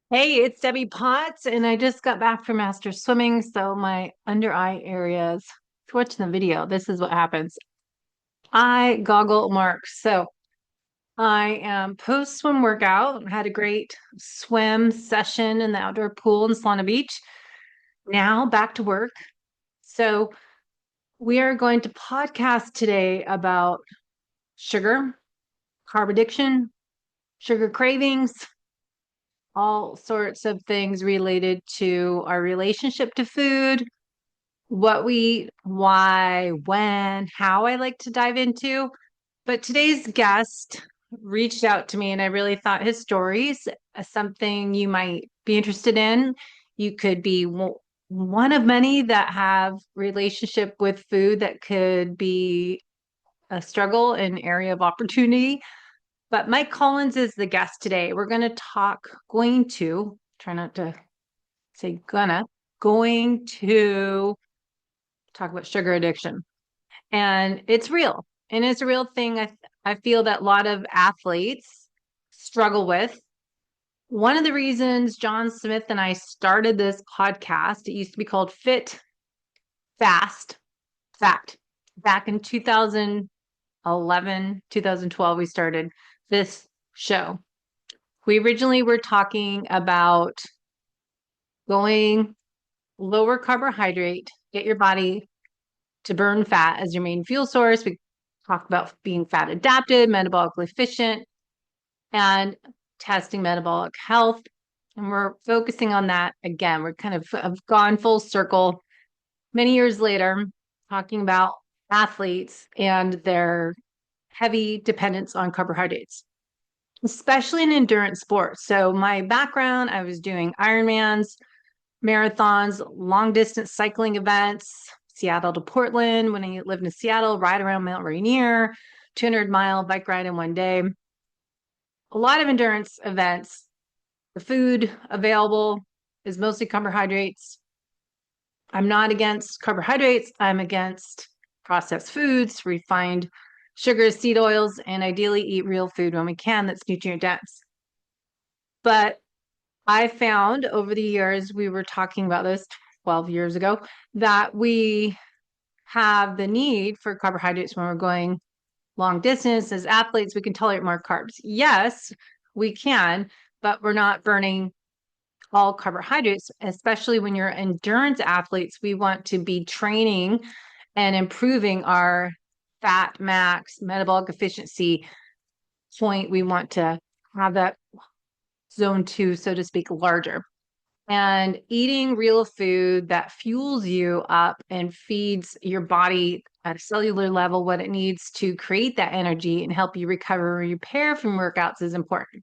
Hey, it's Debbie Potts, and I just got back from master swimming, so my under eye areas. If you're watching the video, this is what happens. I goggle marks. So I am post swim workout, had a great swim session in the outdoor pool in Solana Beach. Now back to work. So we are going to podcast today about sugar, carb addiction, sugar cravings, all sorts of things related to our relationship to food, what we eat, why, when, how I like to dive into. But today's guest reached out to me, and I really thought his stories something you might be interested in. You could be one of many that have relationship with food that could be a struggle, an area of opportunity. But Mike Collins is the guest today. We're going to try not to say going to talk about sugar addiction. And it's real. And it's a real thing I feel that a lot of athletes struggle with. One of the reasons John Smith and I started this podcast, it used to be called Fit Fast Fact. Back in 2011, 2012, we started this show. We originally were talking about going lower carbohydrate, get your body to burn fat as your main fuel source. We talked about being fat adapted, metabolically efficient, and testing metabolic health. And we're focusing on that again. We're kind of have gone full circle many years later, talking about athletes and their heavy dependence on carbohydrates, especially in endurance sports. So, my background, I was doing Ironmans, marathons, long distance cycling events, Seattle to Portland when I lived in Seattle, ride around Mount Rainier, 200-mile bike ride in one day. A lot of endurance events. The food available is mostly carbohydrates. I'm not against carbohydrates. I'm against processed foods, refined sugars, seed oils, and ideally eat real food when we can that's nutrient dense. But I found over the years, we were talking about this 12 years ago, that we have the need for carbohydrates when we're going long distance. As athletes, we can tolerate more carbs. Yes, we can, but we're not burning all carbohydrates, especially when you're endurance athletes. We want to be training and improving our fat max metabolic efficiency point. We want to have that zone two, so to speak, larger. And eating real food that fuels you up and feeds your body at a cellular level what it needs to create that energy and help you recover or repair from workouts is important.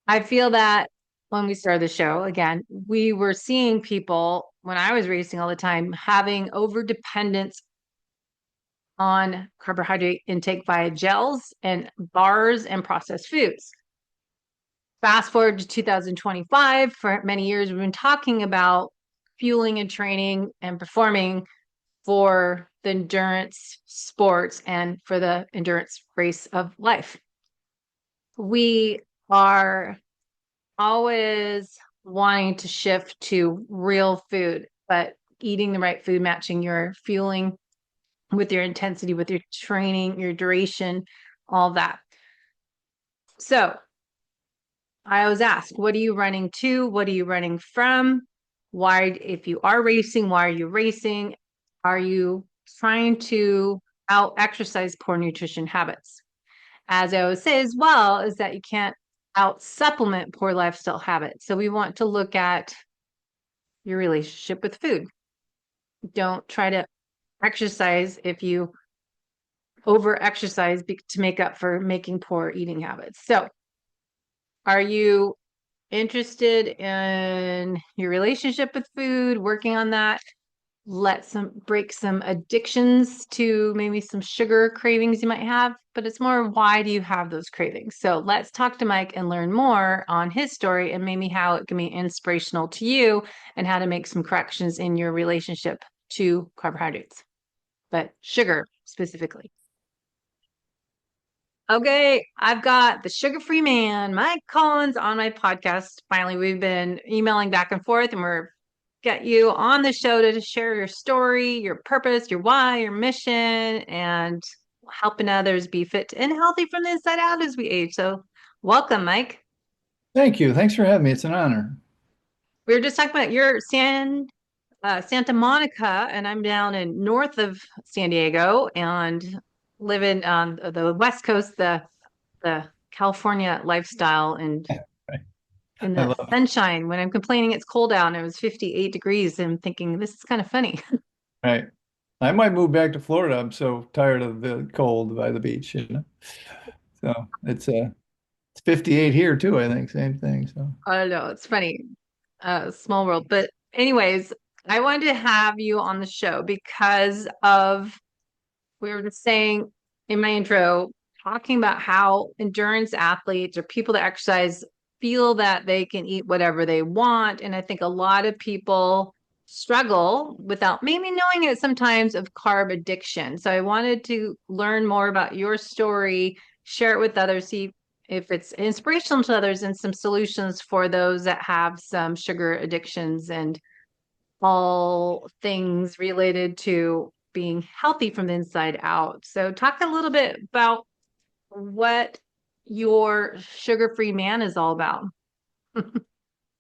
I feel that when we started the show, again, we were seeing people when I was racing all the time having over dependence on carbohydrate intake via gels and bars and processed foods. Fast forward to 2025, for many years, we've been talking about fueling and training and performing for the endurance sports and for the endurance race of life. We are always wanting to shift to real food, but eating the right food, matching your fueling with your intensity, with your training, your duration, all that. So I was asked, what are you running to? What are you running from? Why, if you are racing, why are you racing? Are you trying to out exercise poor nutrition habits? As I always say as well, is that you can't out supplement poor lifestyle habits. So we want to look at your relationship with food. Don't try to exercise if you over exercise to make up for making poor eating habits. So, are you interested in your relationship with food, working on that? Let some break some addictions to maybe some sugar cravings you might have, but it's more why do you have those cravings? So let's talk to Mike and learn more on his story and maybe how it can be inspirational to you and how to make some corrections in your relationship to carbohydrates, but sugar specifically. Okay, I've got the sugar-free man, Mike Collins, on my podcast. Finally, we've been emailing back and forth, and we're get you on the show to share your story, your purpose, your why, your mission, and helping others be fit and healthy from the inside out as we age. So, welcome, Mike. Thank you. Thanks for having me. It's an honor. We were just talking about your Santa Monica, and I'm down in north of San Diego and living on the West Coast, the California lifestyle and Right. in I the love it. sunshine when I'm complaining it's cold out and it was 58 degrees and thinking this is kind of funny. Right. I might move back to Florida. I'm so tired of the cold by the beach. So it's 58 here too, I think. Same thing. So I don't know, it's funny. Small world. But anyways, I wanted to have you on the show because of we were just saying in my intro, talking about how endurance athletes or people that exercise feel that they can eat whatever they want. And I think a lot of people struggle without maybe knowing it sometimes of carb addiction. So I wanted to learn more about your story, share it with others, see if it's inspirational to others and some solutions for those that have some sugar addictions and all things related to being healthy from the inside out. So, talk a little bit about what your sugar free man is all about.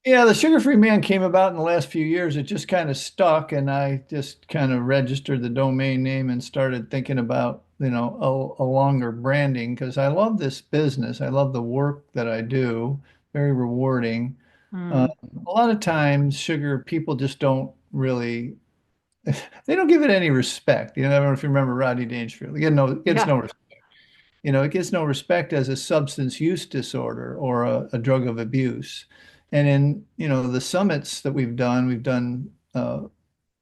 yeah, the sugar-free man came about in the last few years. It just kind of stuck, and I just kind of registered the domain name and started thinking about, a longer branding because I love this business. I love the work that I do. Very rewarding. Uh, Mm, a lot of times, sugar people just don't really they don't give it any respect. I don't know if you remember Rodney Dangerfield. It gets yeah. no, it gets no respect as a substance use disorder or a drug of abuse. And in, the summits that we've done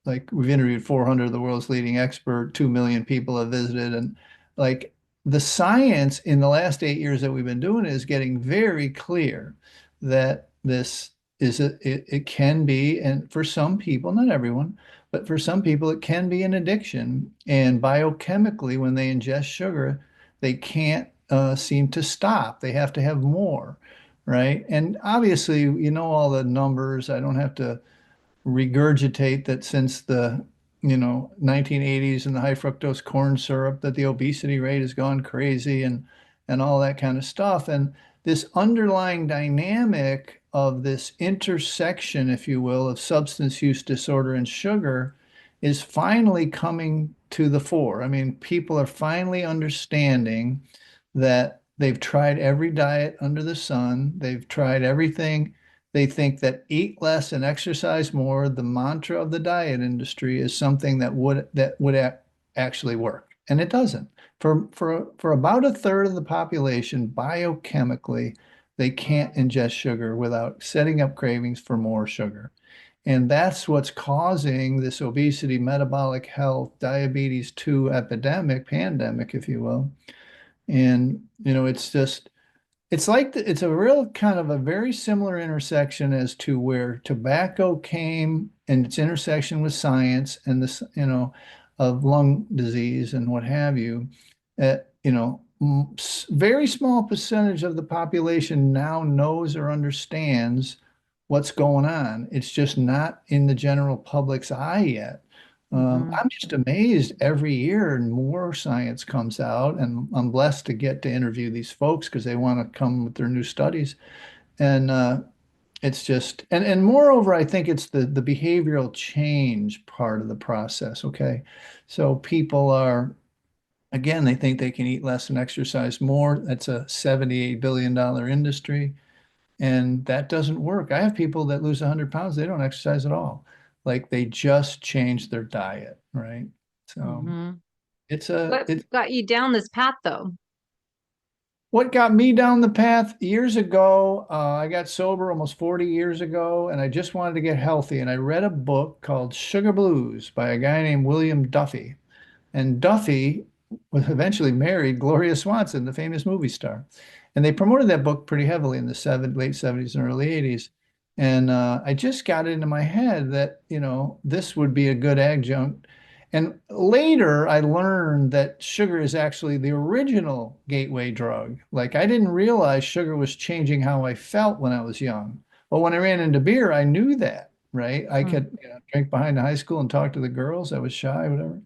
like we've interviewed 400 of the world's leading expert, 2 million people have visited, and like the science in the last 8 years that we've been doing is getting very clear that it can be, and for some people, not everyone, but for some people, it can be an addiction. And biochemically, when they ingest sugar, they can't seem to stop. They have to have more, right? And obviously, all the numbers. I don't have to regurgitate that since the 1980s and the high fructose corn syrup that the obesity rate has gone crazy and all that kind of stuff. And this underlying dynamic of this intersection, if you will, of substance use disorder and sugar is finally coming to the fore. I mean, people are finally understanding that they've tried every diet under the sun, they've tried everything. They think that eat less and exercise more, the mantra of the diet industry, is something that would actually work, and it doesn't. For about a third of the population, biochemically, they can't ingest sugar without setting up cravings for more sugar. And that's what's causing this obesity, metabolic health, diabetes 2 epidemic, pandemic, if you will. And, it's a real kind of a very similar intersection as to where tobacco came and its intersection with science and this, of lung disease and what have you. Very small percentage of the population now knows or understands what's going on. It's just not in the general public's eye yet. Mhm. I'm just amazed every year and more science comes out, and I'm blessed to get to interview these folks because they want to come with their new studies. And it's just, and moreover, I think it's the behavioral change part of the process. Okay, so people are, again, they think they can eat less and exercise more. That's a $78 billion industry. And that doesn't work. I have people that lose 100 pounds, they don't exercise at all. Like they just change their diet, right? So Mhm. What it's got you down this path though? what got me down the path years ago. I got sober almost 40 years ago, and I just wanted to get healthy. And I read a book called Sugar Blues by a guy named William Duffy. And Duffy was eventually married Gloria Swanson, the famous movie star. And they promoted that book pretty heavily in the late 70s and early 80s. And I just got it into my head that, this would be a good adjunct. And later, I learned that sugar is actually the original gateway drug. Like, I didn't realize sugar was changing how I felt when I was young. But when I ran into beer, I knew that, right? I Mm. could, drink behind the high school and talk to the girls. I was shy, whatever.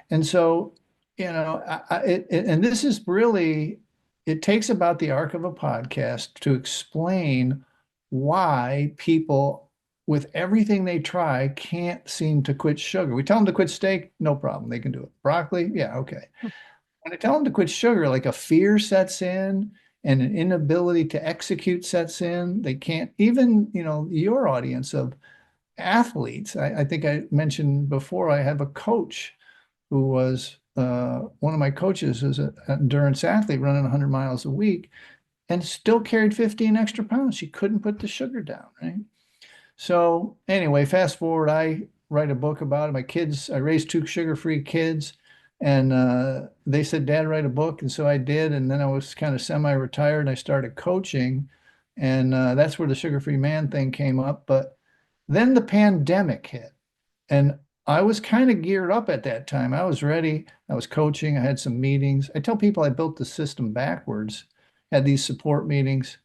And so, and this is really, it takes about the arc of a podcast to explain why people, with everything they try, can't seem to quit sugar. We tell them to quit steak, no problem. They can do it. Broccoli, yeah, okay. When I tell them to quit sugar, like a fear sets in and an inability to execute sets in. They can't, even, your audience of athletes. I think I mentioned before, I have a coach who was one of my coaches, is an endurance athlete running 100 miles a week and still carried 15 extra pounds. She couldn't put the sugar down, right? So anyway, fast forward, I write a book about it. My kids, I raised two sugar-free kids, and they said, Dad, write a book. And so I did. And then I was kind of semi-retired and I started coaching. And that's where the sugar-free man thing came up. But then the pandemic hit. And I was kind of geared up at that time. I was ready. I was coaching. I had some meetings. I tell people I built the system backwards, had these support meetings.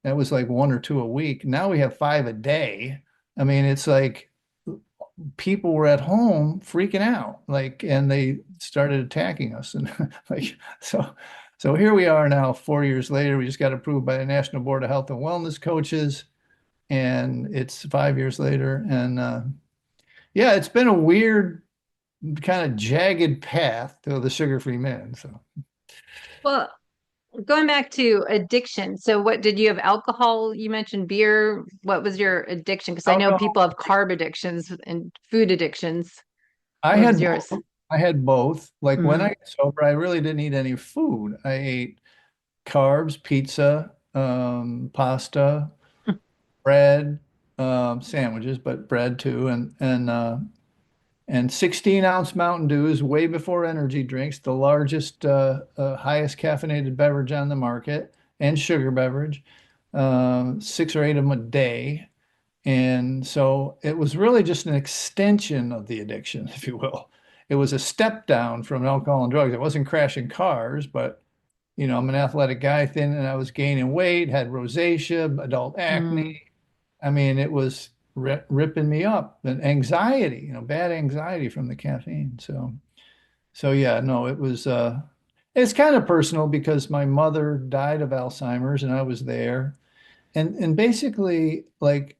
That was like one or two a week. Now we have five a day. I mean, it's like people were at home freaking out, like, and they started attacking us. And like, so here we are now, 4 years later. We just got approved by the National Board of Health and Wellness Coaches, and it's 5 years later. And yeah, it's been a weird, kind of jagged path to the sugar-free man. So Well, going back to addiction. So what did you have alcohol? You mentioned beer. What was your addiction? Because I know alcohol, people have carb addictions and food addictions. I What was had yours? both. I had both. Like when I Mm. got sober, I really didn't eat any food. I ate carbs, pizza, pasta, bread, sandwiches, but bread too, and 16-ounce Mountain Dews way before energy drinks, the largest, highest caffeinated beverage on the market, and sugar beverage, six or eight of them a day. And so it was really just an extension of the addiction, if you will. It was a step down from alcohol and drugs. It wasn't crashing cars, but I'm an athletic guy, thin, and I was gaining weight, had rosacea, adult Mm. acne. I mean, it was ripping me up, and anxiety, bad anxiety from the caffeine. So yeah, no, it's kind of personal because my mother died of Alzheimer's and I was there. And basically, like,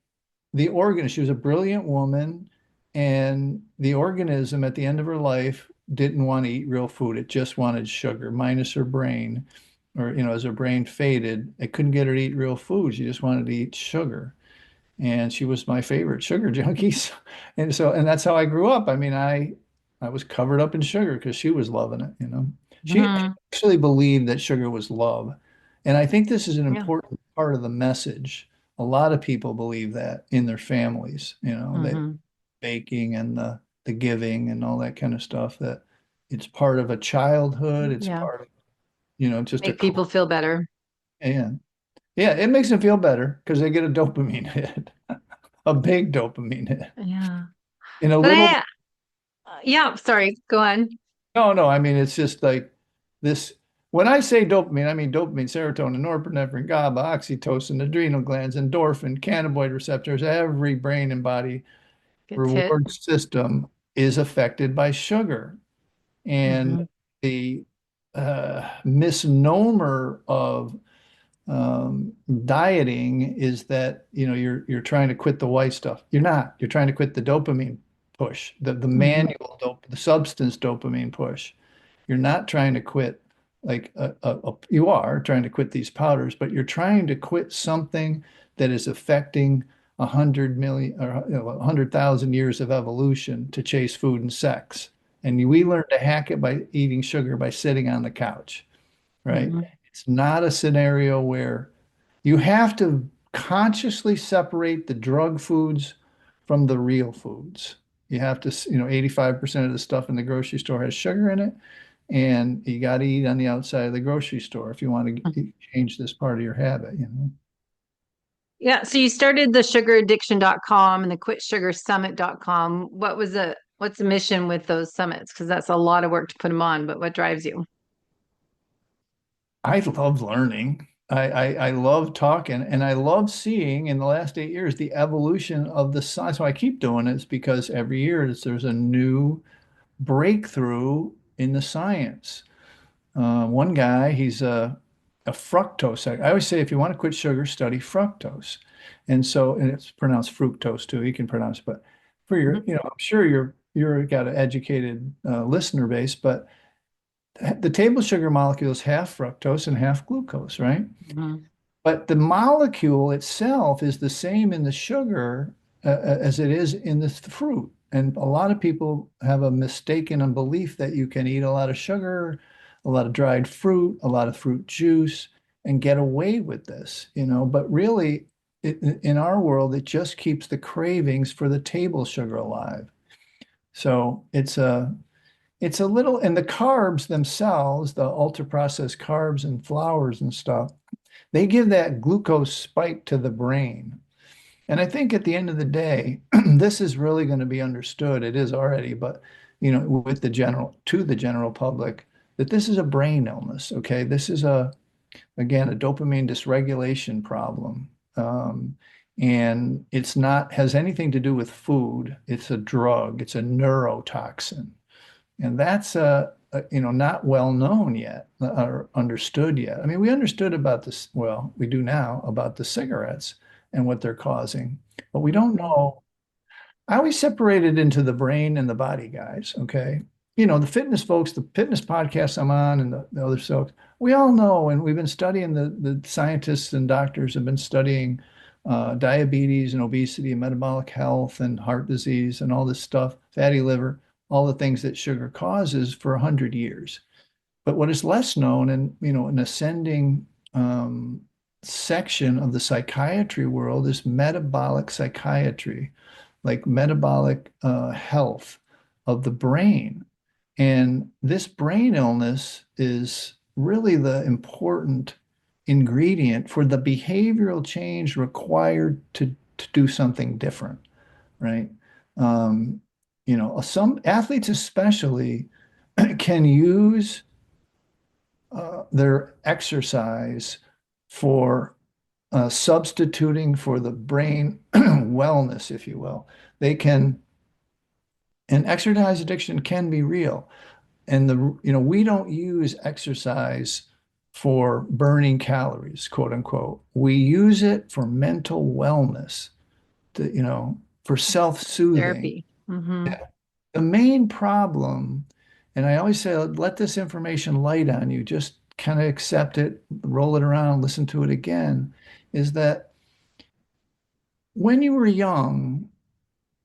she was a brilliant woman, and the organism at the end of her life didn't want to eat real food. It just wanted sugar, minus her brain, or, as her brain faded, it couldn't get her to eat real food. She just wanted to eat sugar. And she was my favorite sugar junkies. And that's how I grew up. I mean, I was covered up in sugar because she was loving it. She Hmm. actually believed that sugar was love. And I think this is an Yeah. important part of the message. A lot of people believe that in their families, that Hmm. baking and the giving and all that kind of stuff, that it's part of a childhood, it's Yeah. part of, just a Make people core. feel better. And yeah, it makes them feel better because they get a dopamine hit, a big dopamine hit. Yeah. In a But little, yeah, sorry, go on. no, no, I mean, it's just like this. When I say dopamine, I mean dopamine, serotonin, norepinephrine, GABA, oxytocin, adrenal glands, endorphin, cannabinoid receptors. Every brain and body Gets hit. reward system is affected by sugar. And Hmm. the misnomer of dieting is that you're trying to quit the white stuff. You're not. You're trying to quit the dopamine push, the Hmm. manual the substance dopamine push. You're not trying to quit, like, you are trying to quit these powders, but you're trying to quit something that is affecting 100 million, or 100,000 years of evolution to chase food and sex. And we learned to hack it by eating sugar by sitting on the couch, right? Hmm. It's not a scenario where you have to consciously separate the drug foods from the real foods. You have to, 85% of the stuff in the grocery store has sugar in it, and you got to eat on the outside of the grocery store if you want to change this part of your habit. Yeah, so you started the sugaraddiction.com and the quitsugarsummit.com. What was it? What's the mission with those summits? Because that's a lot of work to put them on, but what drives you? I love learning. I love talking and I love seeing in the last 8 years the evolution of the science. So I keep doing this because every year there's a new breakthrough in the science. One guy, he's a fructose. I always say if you want to quit sugar, study fructose. And so, and it's pronounced fructose too. You can pronounce it, but for your, Mhm. I'm sure you're got an educated listener base, but the table sugar molecule is half fructose and half glucose, right? Mhm. But the molecule itself is the same in the sugar as it is in the fruit. And a lot of people have a mistaken belief that you can eat a lot of sugar, a lot of dried fruit, a lot of fruit juice, and get away with this, But really, in our world, it just keeps the cravings for the table sugar alive. So it's a little, and the carbs themselves, the ultra processed carbs and flours and stuff, they give that glucose spike to the brain. And I think at the end of the day, this is really going to be understood. It is already, but with to the general public, that this is a brain illness. Okay. This is again, a dopamine dysregulation problem. And it's not, has anything to do with food. It's a drug. It's a neurotoxin. And that's not well known yet or understood yet. I mean, we understood about this, well, we do now about the cigarettes and what they're causing, but we don't Mhm. know. I always separate it into the brain and the body, guys. Okay. The fitness folks, the fitness podcasts I'm on and the other folks, we all know, and we've been studying the scientists and doctors have been studying diabetes and obesity and metabolic health and heart disease and all this stuff, fatty liver, all the things that sugar causes for 100 years. But what is less known and, an ascending section of the psychiatry world is metabolic psychiatry, like metabolic health of the brain. And this brain illness is really the important ingredient for the behavioral change required to do something different, right? Um, some athletes especially can use their exercise for substituting for the brain wellness, if you will. They can, and exercise addiction can be real. And we don't use exercise for burning calories, quote unquote. We use it for mental wellness, for self-soothing. Therapy. Hmm. The main problem, and I always say, let this information light on you, just kind of accept it, roll it around, listen to it again, is that when you were young,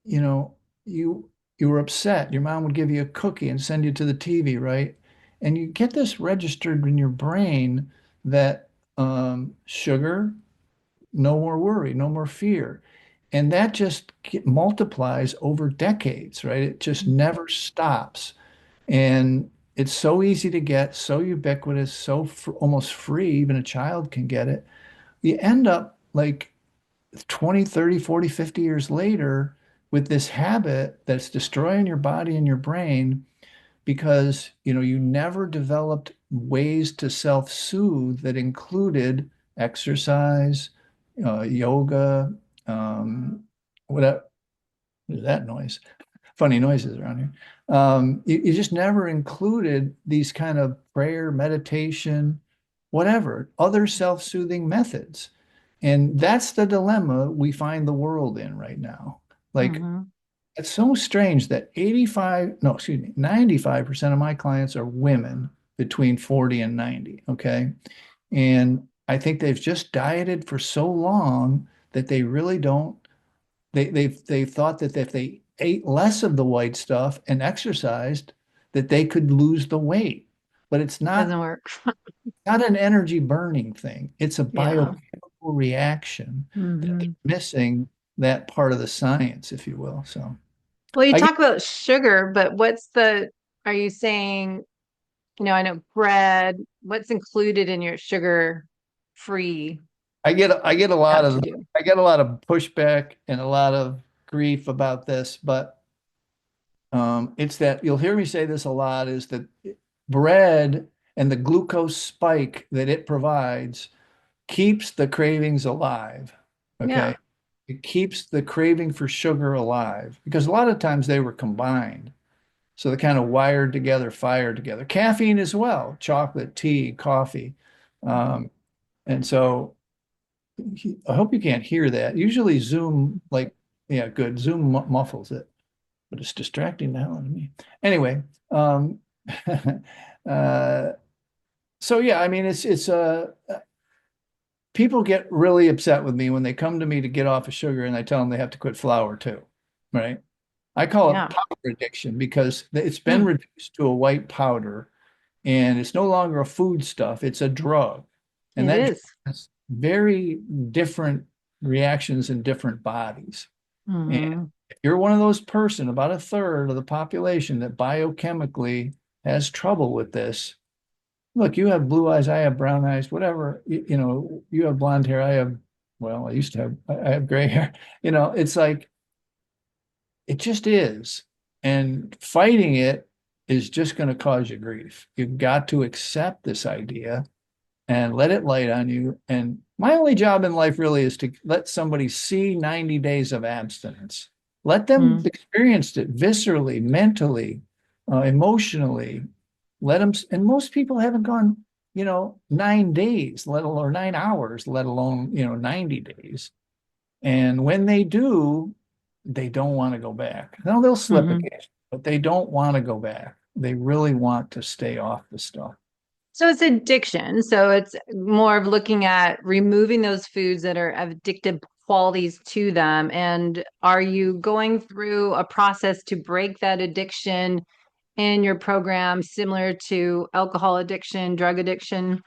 you know, you were upset. Your mom would give you a cookie and send you to the TV, right? And you get this registered in your brain that sugar, no more worry, no more fear. And that just multiplies over decades, right? It just never stops. And it's so easy to get, so ubiquitous, so almost free, even a child can get it. You end up like 20, 30, 40, 50 years later with this habit that's destroying your body and your brain because, you never developed ways to self-soothe that included exercise, yoga, what is that noise? Funny noises around here. You just never included these kind of prayer, meditation, whatever, other self-soothing methods. And that's the dilemma we find the world in right now. Like, Hmm. it's so strange that 85, no, excuse me, 95% of my clients are women between 40 and 90. Okay. And I think they've just dieted for so long that they really don't they've thought that if they ate less of the white stuff and exercised, that they could lose the weight. But it's not Doesn't work. not an energy burning thing. It's a Yeah. biochemical reaction that's Hmm. missing that part of the science, if you will. So Well, you I get talk about sugar, but are you saying, I know bread, what's included in your sugar free I get a lot stuff to of do? I get a lot of pushback and a lot of grief about this, but It's that you'll hear me say this a lot is that bread and the glucose spike that it provides keeps the cravings alive. Yeah. Okay. It keeps the craving for sugar alive because a lot of times they were combined. So they're kind of wired together, fired together. Caffeine as well, chocolate, tea, coffee. Um, and so I hope you can't hear that. Usually Zoom, like, yeah, good. Zoom muffles it, but it's distracting the hell out of me. Anyway, um, uh, so yeah, I mean, people get really upset with me when they come to me to get off of sugar and I tell them they have to quit flour too, right? I call it Yeah. powder addiction because it's been Hmm. reduced to a white powder and it's no longer a food stuff, it's a drug. And It that is. has very different reactions in different bodies. And Hmm. if you're one of those person, about a third of the population that biochemically has trouble with this, look, you have blue eyes, I have brown eyes, whatever, you have blonde hair, I have, well, I used to have, I have gray hair. It's like, it just is. And fighting it is just going to cause you grief. You've got to accept this idea and let it light on you. And my only job in life really is to let somebody see 90 days of abstinence. Let them Hmm. experience it viscerally, mentally, emotionally. Let them, and most people haven't gone, 9 days, let alone 9 hours, let alone, 90 days. And when they do, they don't want to go back. Now they'll slip Hmm. occasionally, but they don't want to go back. They really want to stay off the stuff. So it's addiction. So it's more of looking at removing those foods that are of addictive qualities to them. And are you going through a process to break that addiction in your program, similar to alcohol addiction, drug addiction?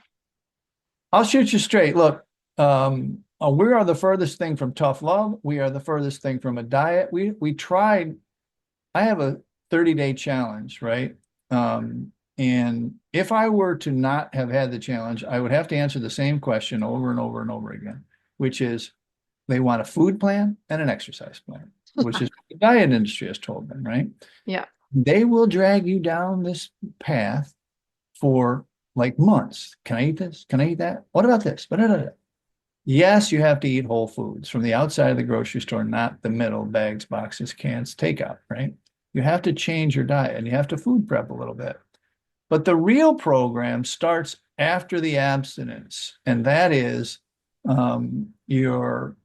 I'll shoot you straight. Look, we are the furthest thing from tough love. We are the furthest thing from a diet. We tried. I have a 30-day challenge, right? And if I were to not have had the challenge, I would have to answer the same question over and over and over again, which is they want a food plan and an exercise plan, which is what the diet industry has told them, right? Yeah. They will drag you down this path for like months. Can I eat this? Can I eat that? What about this? Yes, you have to eat whole foods from the outside of the grocery store, not the middle, bags, boxes, cans, takeout, right? You have to change your diet and you have to food prep a little bit. But the real program starts after the abstinence, and that is your,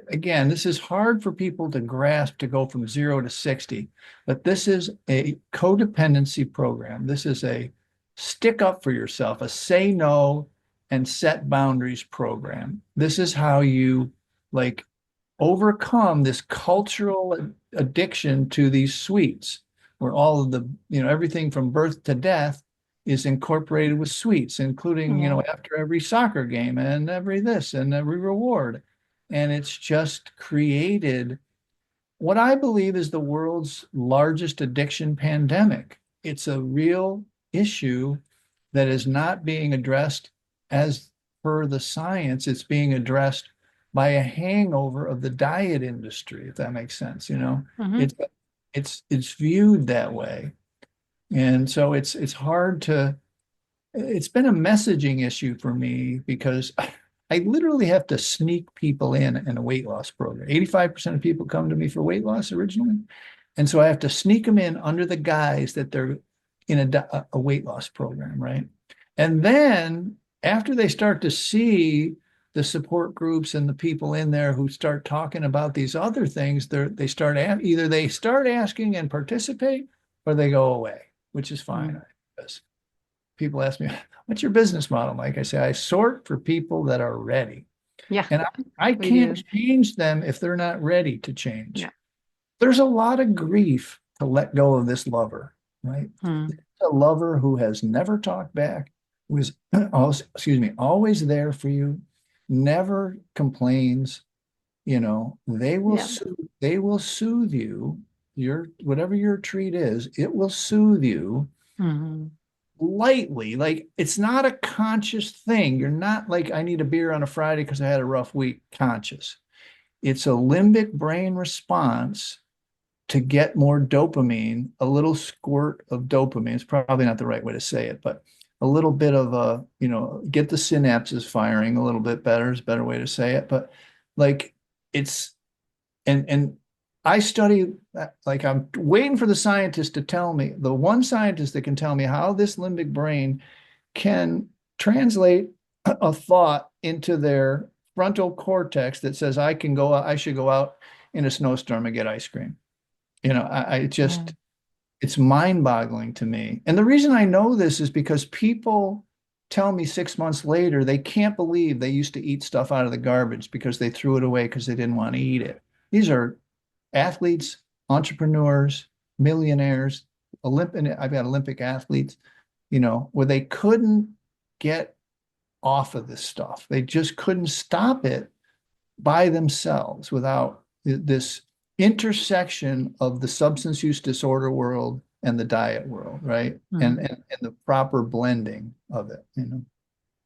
again, this is hard for people to grasp to go from 0 to 60, but this is a codependency program. This is a stick up for yourself, a say no and set boundaries program. This is how you like overcome this cultural addiction to these sweets, where all of the, everything from birth to death is incorporated with sweets, including, Yeah. after every soccer game and every this and every reward. And it's just created what I believe is the world's largest addiction pandemic. It's a real issue that is not being addressed as per the science. It's being addressed by a hangover of the diet industry, if that makes sense. Hmm. It's it's viewed that way. And so it's hard to it's been a messaging issue for me because I literally have to sneak people in a weight loss program. 85% of people come to me for weight loss originally. And so I have to sneak them in under the guise that they're in a weight loss program, right? And then after they start to see the support groups and the people in there who start talking about these other things, either they start asking and participate or they go away, which is fine. Because people ask me, what's your business model, Mike? I say, I sort for people that are ready. Yeah, And I we can't do. change them if they're not ready to Yeah. change. There's a lot of grief to let go of this lover, right? Hmm. A lover who has never talked back, who is, always there for you, never complains. Yeah. They will soothe you. Whatever your treat is, it will soothe you Hmm. lightly. Like it's not a conscious thing. You're not like, I need a beer on a Friday because I had a rough week, conscious. It's a limbic brain response to get more dopamine, a little squirt of dopamine. It's probably not the right way to say it, but a little bit of a, get the synapses firing a little bit better is a better way to say it. But like it's and I study like I'm waiting for the scientist to tell me, the one scientist that can tell me how this limbic brain can translate a thought into their frontal cortex that says I should go out in a snowstorm and get ice cream. I Yeah. just it's mind-boggling to me. And the reason I know this is because people tell me 6 months later they can't believe they used to eat stuff out of the garbage because they threw it away because they didn't want to eat it. These are athletes, entrepreneurs, millionaires, I've got Olympic athletes, where they couldn't get off of this stuff. They just couldn't stop it by themselves without this intersection of the substance use disorder world and the diet world, right? And Mhm. and the proper blending of it.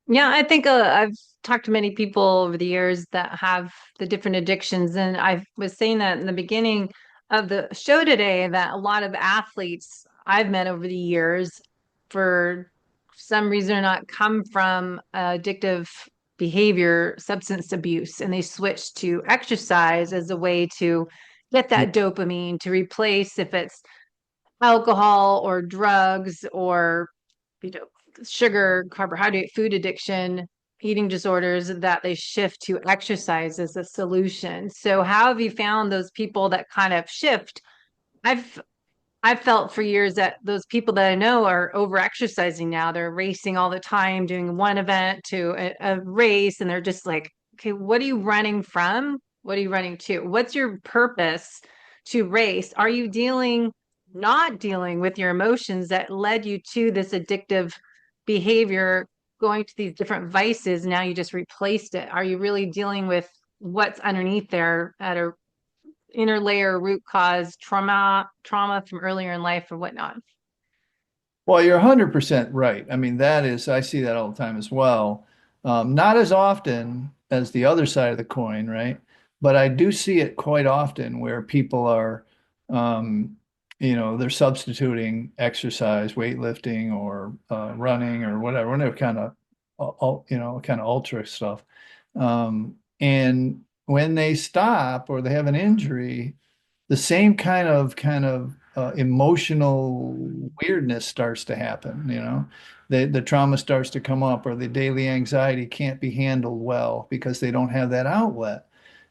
Yeah, I think I've talked to many people over the years that have the different addictions, and I was saying that in the beginning of the show today that a lot of athletes I've met over the years, for some reason or not, come from addictive behavior, substance abuse, and they switch to exercise as a way to get Yeah. that dopamine to replace if it's alcohol or drugs or you know sugar, carbohydrate, food addiction, eating disorders, that they shift to exercise as a solution. So how have you found those people that kind of shift? I've felt for years that those people that I know are over exercising now. They're racing all the time, doing one event to a race, and they're just like, okay, what are you running from? What are you running to? What's your purpose to race? Are you not dealing with your emotions that led you to this addictive behavior, going to these different vices? Now you just replaced it. Are you really dealing with what's underneath there at a inner layer root cause trauma from earlier in life or whatnot? Well, you're 100% right. I mean, I see that all the time as well. Not as often as the other side of the coin, right? But I do see it quite often where people are, um, they're substituting exercise, weightlifting, or running, or whatever kind of, kind of ultra stuff. And when they stop or they have an injury, the same kind of emotional weirdness starts to happen. The trauma starts to come up, or the daily anxiety can't be handled well because they don't have that outlet.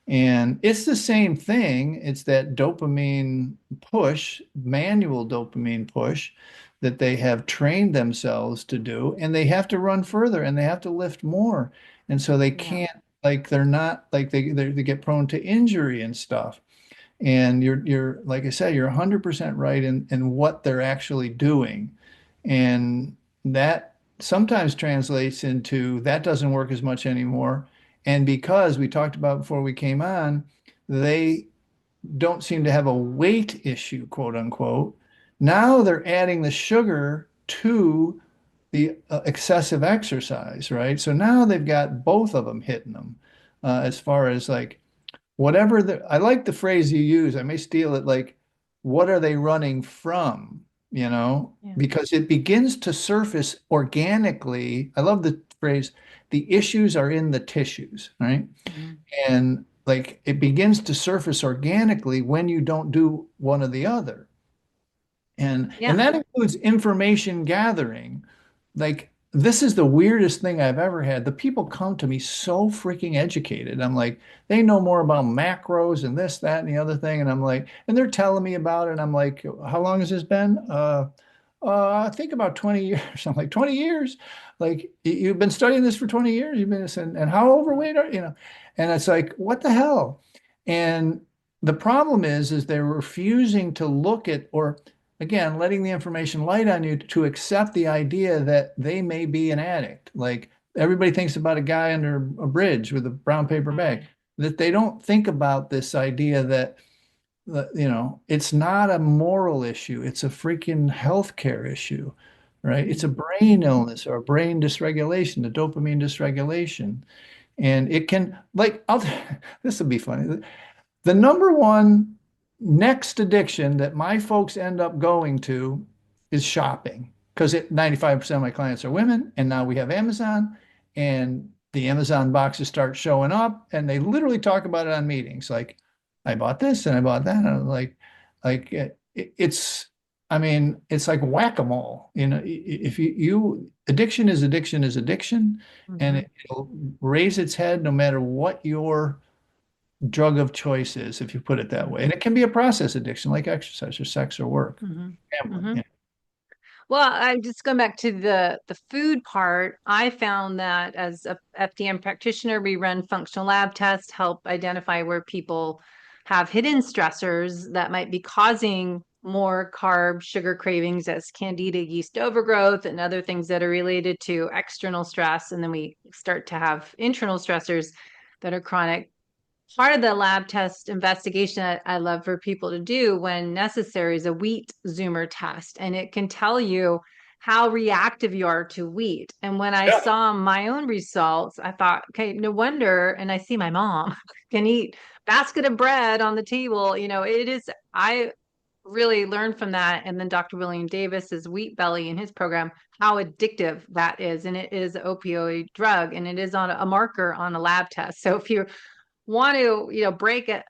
And it's the same thing. It's that dopamine push, manual dopamine push that they have trained themselves to do, and they have to run further and they have to lift more. And so they Yeah. can't, like, they're not like they get prone to injury and stuff. And you're like I said, you're 100% right in what they're actually doing. And that sometimes translates into that doesn't work as much anymore. And because we talked about before we came on, they don't seem to have a weight issue, quote unquote. Now they're adding the sugar to the excessive exercise, right? So now they've got both of them hitting them, as far as like I like the phrase you use. I may steal it, like, what are they running from? Yeah. Because it begins to surface organically. I love the phrase, the issues are in the tissues, right? Mhm. And like it begins to surface organically when you don't do one or the other. And Yeah. that includes information gathering. Like this is the weirdest thing I've ever had. The people come to me so freaking educated. I'm like, they know more about macros and this, that, and the other thing. And I'm like, and they're telling me about it. And I'm like, how long has this been? I think about 20 years. I'm like, 20 years? Like you've been studying this for 20 years? You've been, and how overweight are you? And it's like, what the hell? And the problem is they're refusing to look at, or again, letting the information light on you to accept the idea that they may be an addict. Like everybody thinks about a guy under a bridge with a brown paper bag, Mhm. that they don't think about this idea that, it's not a moral issue. It's a freaking healthcare issue, right? It's a Mhm. brain illness or a brain dysregulation, the dopamine dysregulation. And it can, like, this will be funny. The number one next addiction that my folks end up going to is shopping because 95% of my clients are women, and now we have Amazon, and the Amazon boxes start showing up, and they literally talk about it on meetings. Like, I bought this and I bought that. And I'm like it's, I mean, it's like whack-a-mole. You know, if addiction is addiction is addiction, and Mhm. it'll raise its head no matter what your drug of choice is, if you put it that way. And it can be a process addiction like exercise or sex or work, Mhm. gambling. Mhm. Yeah. Well, I'm just going back to the food part. I found that as a FDN practitioner, we run functional lab tests, help identify where people have hidden stressors that might be causing more carb, sugar cravings as candida yeast overgrowth and other things that are related to external stress. And then we start to have internal stressors that are chronic. Part of the lab test investigation that I love for people to do when necessary is a wheat zoomer test, and it can tell you how reactive you are to wheat. And when I Yeah. saw my own results, I thought, okay, no wonder. And I see my mom can eat basket of bread on the table. It is, I really learned from that. And then Dr. William Davis's Wheat Belly in his program, how addictive that is. And it is an opioid drug, and it is on a marker on a lab test. So if you want to, break a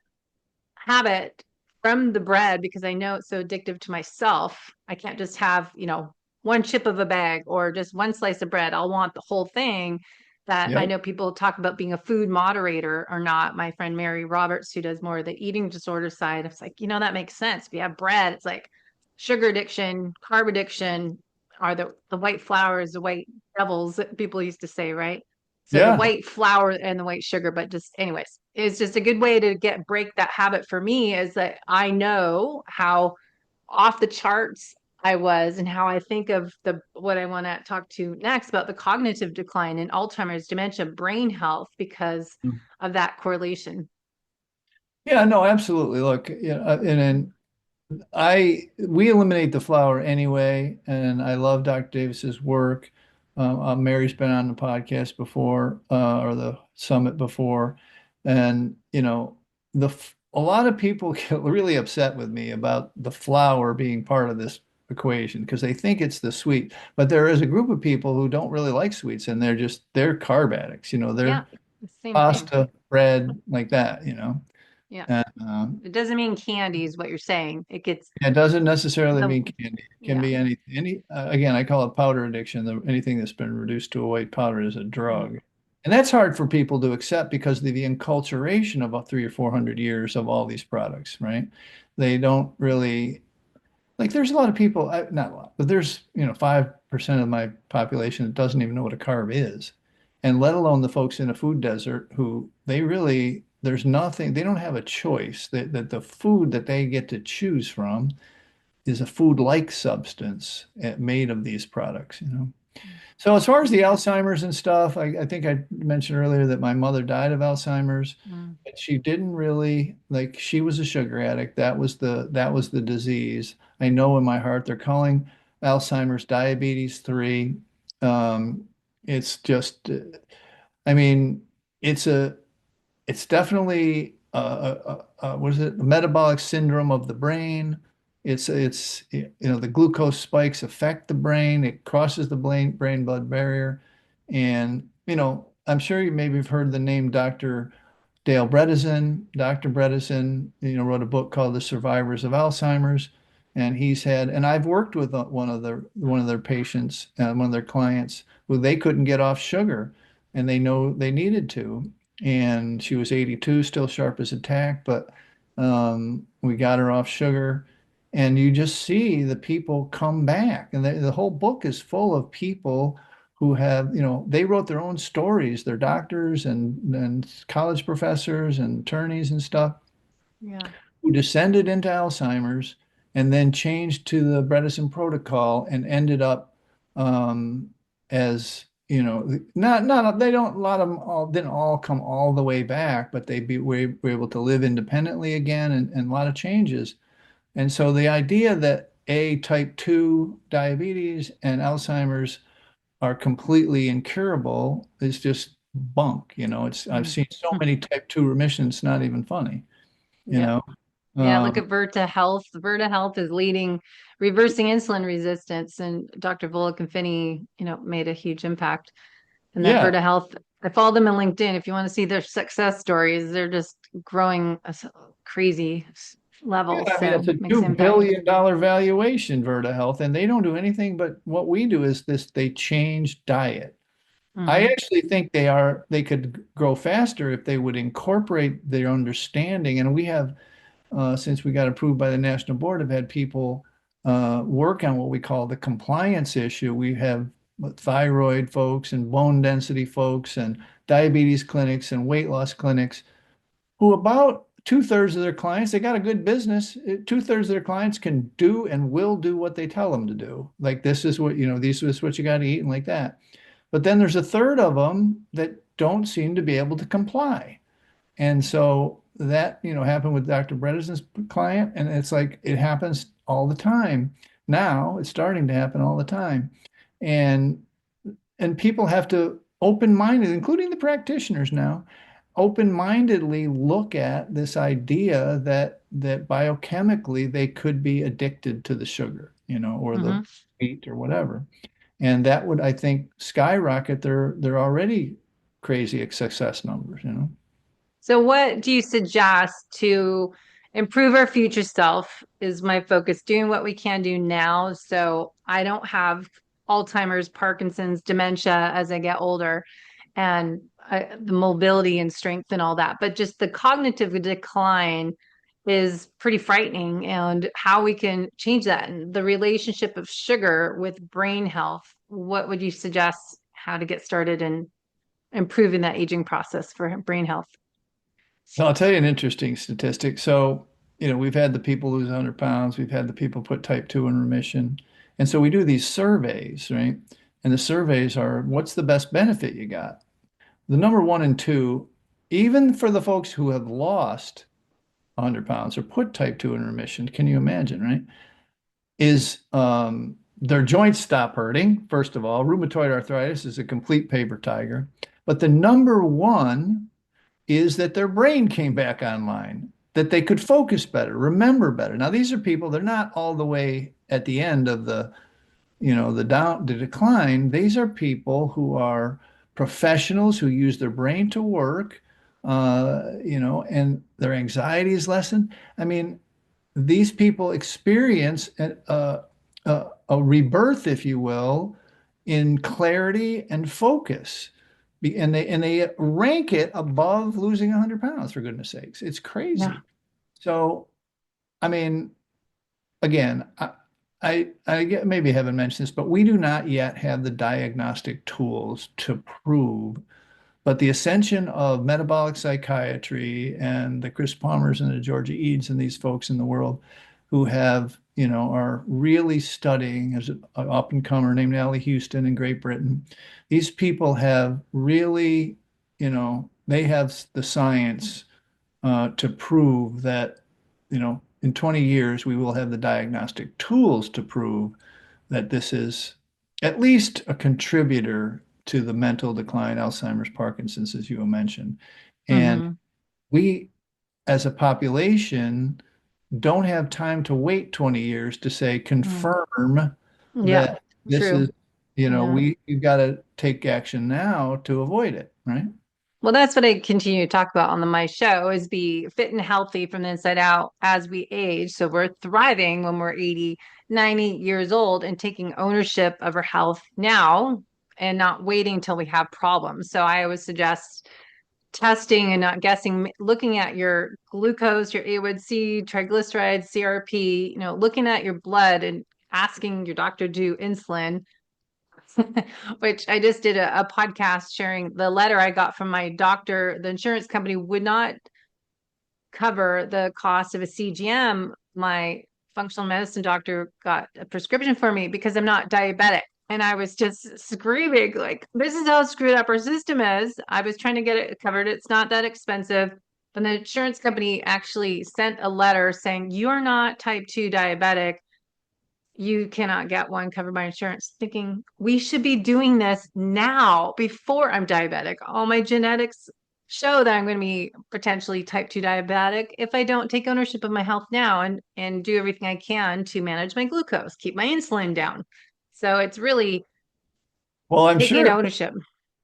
habit from the bread because I know it's so addictive to myself. I can't just have, one chip of a bag or just one slice of bread. I'll want the whole thing. That I Yep. know people talk about being a food moderator or not. My friend Mary Roberts, who does more of the eating disorder side, it's like, that makes sense. If you have bread, it's like sugar addiction, carb addiction are the white flours, the white devils that people used to say, right? So the Yeah. white flour and the white sugar, but just anyways, it's just a good way to break that habit for me is that I know how off the charts I was and how I think of the what I want to talk to next about the cognitive decline in Alzheimer's, dementia, brain health because of that correlation. Yeah, no, absolutely. Look, and we eliminate the flour anyway, and I love Dr. Davis's work. Mary's been on the podcast before, or the summit before, and a lot of people get really upset with me about the flour being part of this equation because they think it's the sweet, but there is a group of people who don't really like sweets, and they're carb addicts. Yeah, They're the same thing. pasta, bread, like that. Yeah. And, It doesn't mean candy is what you're saying. It gets it doesn't necessarily the mean candy. It can yeah. be again, I call it powder addiction. Anything that's been reduced to a white powder is a Mm, drug. And that's hard for people to accept because of the enculturation of about 300 or 400 years of all these products, right? They don't really like, there's a lot of people, not a lot, but there's, 5% of my population that doesn't even know what a carb is. And let alone the folks in a food desert who there's nothing, they don't have a choice. That the food that they get to choose from is a food-like substance made of these products. So as far as the Alzheimer's and stuff, I think I mentioned earlier that my mother died of Alzheimer's, mm, but she didn't really like she was a sugar addict. That was the disease. I know in my heart they're calling Alzheimer's diabetes 3. It's just I mean, it's a it's definitely what is it? A metabolic syndrome of the brain. The glucose spikes affect the brain. It crosses the brain-blood barrier, and I'm sure you maybe have heard the name Dr. Dale Bredesen. Dr. Bredesen, wrote a book called The Survivors of Alzheimer's, and I've worked with one of their patients, one of their clients, who they couldn't get off sugar, and they know they needed to, and she was 82, still sharp as a tack, but we got her off sugar, and you just see the people come back, and the whole book is full of people who have, they wrote their own stories. They're doctors and college professors and attorneys and stuff yeah. who descended into Alzheimer's and then changed to the Bredesen protocol and ended up as, not they don't a lot of them all didn't all come all the way back, but were able to live independently again and a lot of changes. And so the idea that type 2 diabetes and Alzheimer's are completely incurable is just bunk. I've Mm. seen so many type 2 remissions, not even funny, you Yeah. know. Yeah, look Um, at Virta Health. Virta Health is leading reversing insulin resistance, and Dr. Volek and Finney, made a huge impact. And that yeah, Virta Health, I follow them on LinkedIn. If you want to see their success stories, they're just growing crazy yeah. levels. I mean, So it's a makes impact. $2 billion valuation, Verta Health, and they don't do anything but what we do is this, they change diet. I Hmm. actually think they could grow faster if they would incorporate their understanding. And we have, since we got approved by the national board, have had people work on what we call the compliance issue. We have thyroid folks and bone density folks and diabetes clinics and weight loss clinics who about two-thirds of their clients, they got a good business. Two-thirds of their clients can do and will do what they tell them to do. Like this is what, this is what you got to eat and like that. But then there's a third of them that don't seem to be able to comply. And so that, happened with Dr. Bredesen's client. And it's like it happens all the time. Now it's starting to happen all the time. And people have to open-minded, including the practitioners now, open-mindedly look at this idea that biochemically they could be addicted to the sugar, or the Hmm. wheat or whatever. And that would, I think, skyrocket their already crazy success numbers. So, what do you suggest to improve our future self? Is my focus doing what we can do now so I don't have Alzheimer's, Parkinson's, dementia as I get older, and the mobility and strength and all that. But just the cognitive decline is pretty frightening, and how we can change that and the relationship of sugar with brain health. What would you suggest how to get started in improving that aging process for brain health? So I'll tell you an interesting statistic. So, we've had the people lose 100 pounds, we've had the people put type 2 in remission. And so we do these surveys, right? And the surveys are what's the best benefit you got? The number one and two, even for the folks who have lost 100 pounds or put type 2 in remission, can you imagine, right? Is their joints stop hurting, first of all. Rheumatoid arthritis is a complete paper tiger. But the number one is that their brain came back online, that they could focus better, remember better. Now, these are people, they're not all the way at the end of the decline. These are people who are professionals who use their brain to work, and their anxiety is lessened. I mean, these people experience a rebirth, if you will, in clarity and focus. And they rank it above losing 100 pounds, for goodness sakes. It's Yeah. crazy. So, I mean, again, maybe I haven't mentioned this, but we do not yet have the diagnostic tools to prove. But the ascension of metabolic psychiatry and the Chris Palmers and the Georgia Eads and these folks in the world who have, are really studying, as an up and comer named Allie Houston in Great Britain. These people have really, they have the science to prove that, in 20 years, we will have the diagnostic tools to prove that this is at least a contributor to the mental decline, Alzheimer's, Parkinson's, as you mentioned. And Hmm. we, as a population, don't have time to wait 20 years to say, confirm Yeah, that this true. is, Yeah. we've got to take action now to avoid it, right? Well, that's what I continue to talk about on my show is be fit and healthy from the inside out as we age. So we're thriving when we're 80, 90 years old and taking ownership of our health now and not waiting until we have problems. So I always suggest testing and not guessing, looking at your glucose, your A1C, triglycerides, CRP, looking at your blood and asking your doctor to do insulin. Which I just did a podcast sharing the letter I got from my doctor. The insurance company would not cover the cost of a CGM. My functional medicine doctor got a prescription for me because I'm not diabetic. And I was just screaming, like, this is how screwed up our system is. I was trying to get it covered. It's not that expensive. But the insurance company actually sent a letter saying, you're not type 2 diabetic, you cannot get one covered by insurance, thinking we should be doing this now before I'm diabetic. All my genetics show that I'm going to be potentially type 2 diabetic if I don't take ownership of my health now and do everything I can to manage my glucose, keep my insulin down. So it's really Well, I'm taking sure ownership.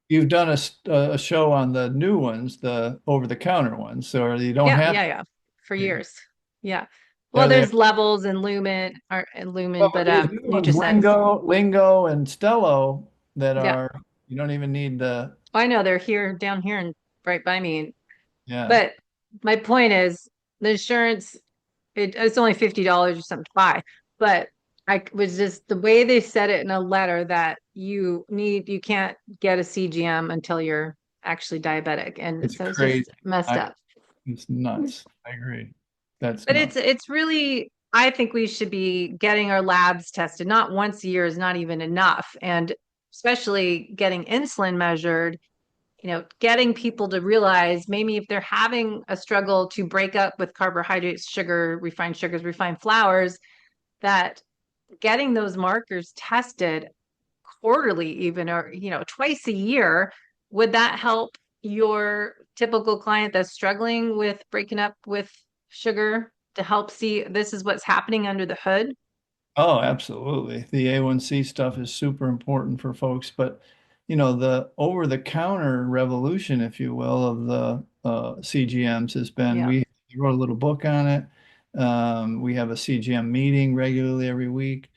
you've done a show on the new ones, the over-the-counter ones, so you don't Yeah, have yeah, yeah. For to. years. Yeah. Well, Are they? there's levels and lumen or and Well, lumen, but but these new ones, NutriSense. Lingo, and Stello, that Yeah. are you don't even need the I know they're here down here and right by me. yeah. But my point is the insurance, it's only $50 or something to buy. But I was just the way they said it in a letter that you can't get a CGM until you're actually diabetic. And It's so it's crazy. just messed I up. It's nuts. I agree. That's But nuts. it's really, I think we should be getting our labs tested. Not once a year is not even enough. And especially getting insulin measured, getting people to realize maybe if they're having a struggle to break up with carbohydrates, sugars, refined flours, that getting those markers tested quarterly, even, or, twice a year, would that help your typical client that's struggling with breaking up with sugar to help see this is what's happening under the hood? Oh, absolutely. The A1C stuff is super important for folks, but the over-the-counter revolution, if you will, of the CGMs has been Yeah. we wrote a little book on it. We have a CGM meeting regularly every week.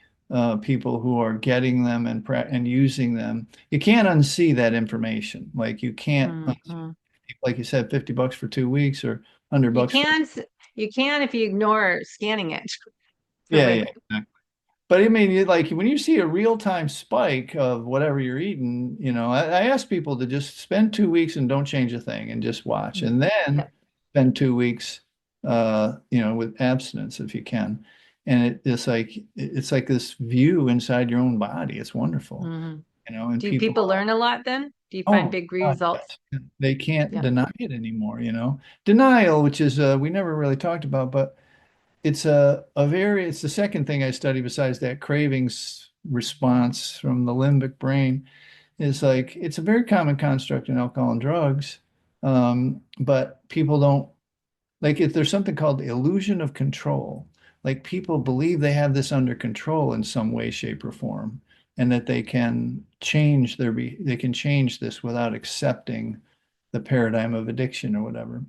People who are getting them and using them. You can't unsee that information. Like you can't, Mhm. like you said, $50 for 2 weeks or 100 You bucks for can you can if you ignore scanning it for yeah, weight. yeah. But I mean, like when you see a real-time spike of whatever you're eating, I ask people to just spend 2 weeks and don't change a thing and just watch, and then Yeah. spend 2 weeks, with abstinence if you can. And it's like this view inside your own body. It's wonderful, Mhm. and Do people, people learn a lot then? Do you find oh big God, results? yes. They can't Yeah. deny it anymore. Denial, which is we never really talked about, but it's the second thing I study besides that cravings response from the limbic brain is like it's a very common construct in alcohol and drugs. But people don't like if there's something called the illusion of control. Like people believe they have this under control in some way, shape, or form, and that they can change this without accepting the paradigm of addiction or whatever.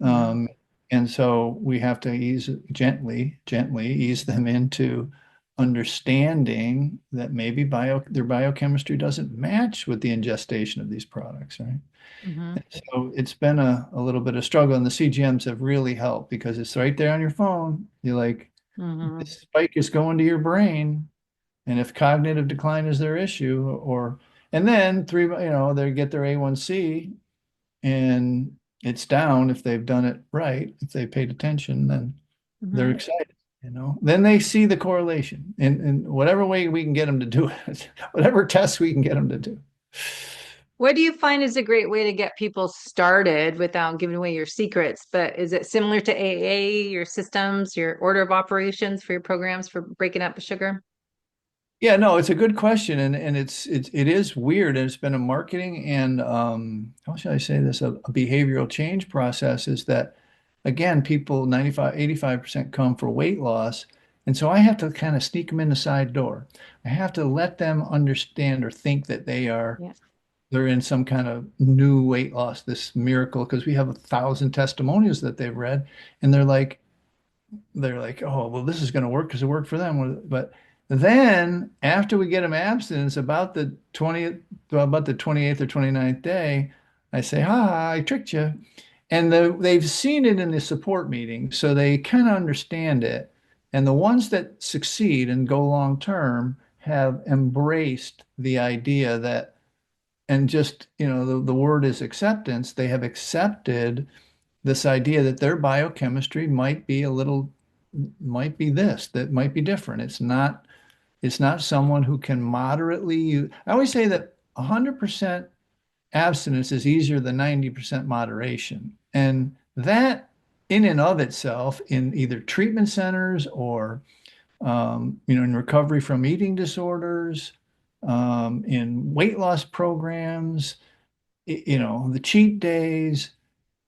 Hmm. Um, and so we have to gently ease them into understanding that maybe their biochemistry doesn't match with the ingestation of these products, right? Hmm. So it's been a little bit of struggle, and the CGMs have really helped because it's right there on your phone. You're like, Hmm. this spike is going to your brain, and if cognitive decline is their issue, and then they get their A1C and it's down if they've done it right, if they paid attention, then they're Hmm. excited. Then they see the correlation in whatever way we can get them to do it, whatever tests we can get them to do. What do you find is a great way to get people started without giving away your secrets? But is it similar to AA, your systems, your order of operations for your programs for breaking up the sugar? Yeah, no, it's a good question, and it is weird, and it's been a marketing and how should I say this, a behavioral change process is that again, people 85% come for weight loss, and so I have to kind of sneak them in the side door. I have to let them understand or think that Yeah. they're in some kind of new weight loss, this miracle, because we have 1,000 testimonials that they've read, and they're like, oh, well, this is going to work because it worked for them. But then after we get them abstinence about the 28th or 29th day, I say, ha, I tricked you. And they've seen it in the support meeting, so they kind of understand it. And the ones that succeed and go long term have embraced the idea that, and just, the word is acceptance. They have accepted this idea that their biochemistry might be this, that might be different. It's not someone who can moderately use. I always say that 100% abstinence is easier than 90% moderation. And that in and of itself, in either treatment centers or in recovery from eating disorders, in weight loss programs, the cheat days,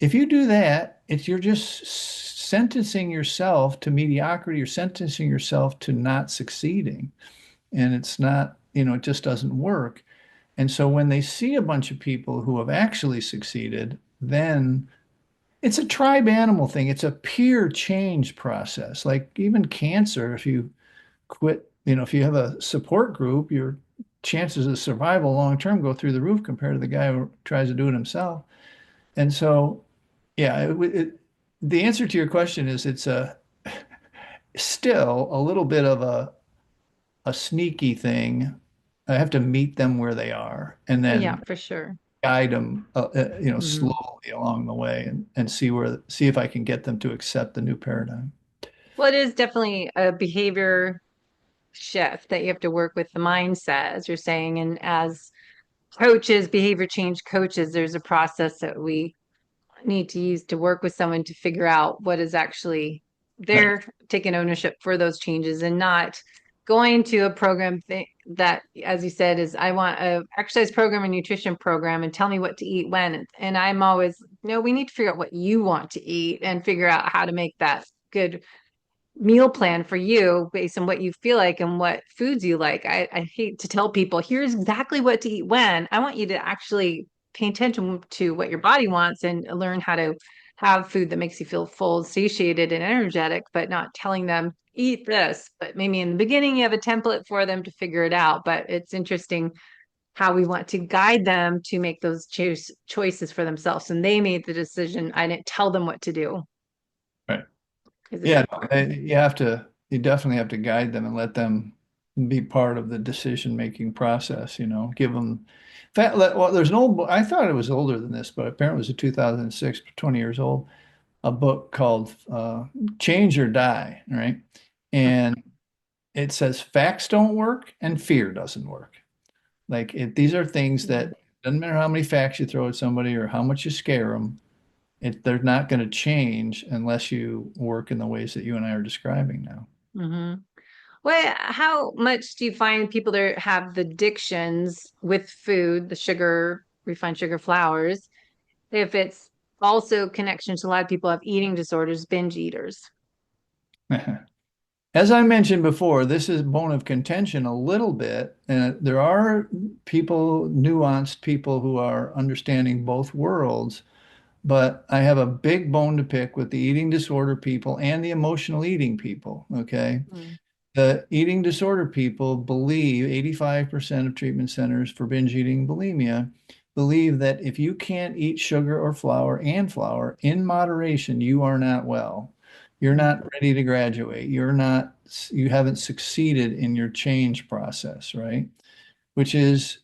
if you do that, you're just sentencing yourself to mediocrity. You're sentencing yourself to not succeeding. And it's not, it just doesn't work. And so when they see a bunch of people who have actually succeeded, then it's a tribe animal thing. It's a peer change process. Like even cancer, if you quit, if you have a support group, your chances of survival long term go through the roof compared to the guy who tries to do it himself. And so, yeah, the answer to your question is it's still a little bit of a sneaky thing. I have to meet them where they are and Yeah, then for sure. guide them, Hmm. slowly along the way and see if I can get them to accept the new paradigm. Well, it is definitely a behavior shift that you have to work with the mindset, as you're saying. And as coaches, behavior change coaches, there's a process that we need to use to work with someone to figure out what is actually Right. they're taking ownership for those changes and not going to a program that, as you said, is I want a exercise program and nutrition program and tell me what to eat when. And I'm always, no, we need to figure out what you want to eat and figure out how to make that good meal plan for you based on what you feel like and what foods you like. I hate to tell people, here's exactly what to eat when. I want you to actually pay attention to what your body wants and learn how to have food that makes you feel full, satiated, and energetic, but not telling them, eat this. But maybe in the beginning, you have a template for them to figure it out. But it's interesting how we want to guide them to make those choices for themselves. And they made the decision. I didn't tell them what to do Right. because it's Yeah, no, important. you definitely have to guide them and let them be part of the decision-making process, give them well, there's an old book, I thought it was older than this, but apparently it was a 2006, 20 years old, a book called Change or Die, right? And it says facts don't work and fear doesn't work. Like these are things Mm-hmm. that doesn't matter how many facts you throw at somebody or how much you scare them, they're not going to change unless you work in the ways that you and I are describing now. Mm-hmm. Well, how much do you find people that have the addictions with food, the sugar, refined sugar flours, if it's also connections to a lot of people have eating disorders, binge eaters? As I mentioned before, this is bone of contention a little bit. There are people, nuanced people who are understanding both worlds, but I have a big bone to pick with the eating disorder people and the emotional eating people. Okay. Mm. The eating disorder people believe 85% of treatment centers for binge eating bulimia believe that if you can't eat sugar or flour in moderation, you are not well. You're Mm. not ready to graduate. You haven't succeeded in your change process, right? Which is